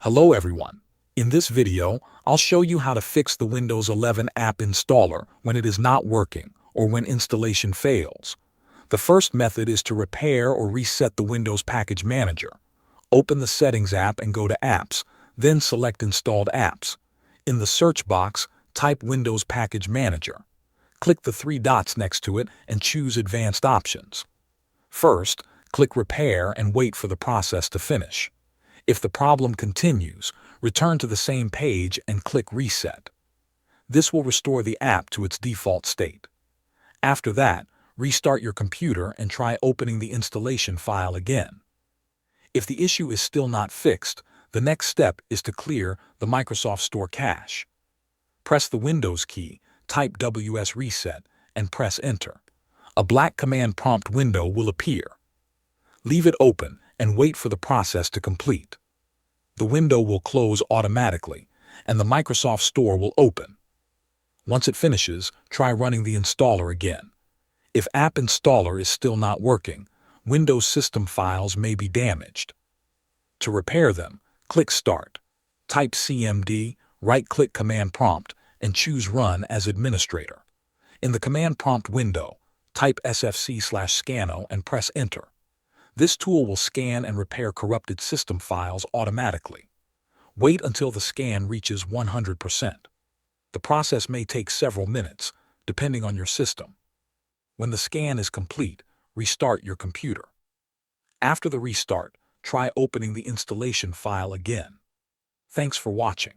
Hello everyone. In this video, I'll show you how to fix the Windows 11 app installer when it is not working or when installation fails. The first method is to repair or reset the Windows Package Manager. Open the Settings app and go to Apps, then select Installed Apps. In the search box, type Windows Package Manager. Click the three dots next to it and choose Advanced Options. First, click Repair and wait for the process to finish. If the problem continues, return to the same page and click Reset. This will restore the app to its default state. After that, restart your computer and try opening the installation file again. If the issue is still not fixed, the next step is to clear the Microsoft Store cache. Press the Windows key, type WS Reset, and press Enter. A black command prompt window will appear. Leave it open and wait for the process to complete. The window will close automatically, and the Microsoft Store will open. Once it finishes, try running the installer again. If App Installer is still not working, Windows system files may be damaged. To repair them, click Start. Type CMD, right-click Command Prompt, and choose Run as Administrator. In the Command Prompt window, type sfc/scano and press Enter. This tool will scan and repair corrupted system files automatically. Wait until the scan reaches 100%. The process may take several minutes, depending on your system. When the scan is complete, restart your computer. After the restart, try opening the installation file again. Thanks for watching.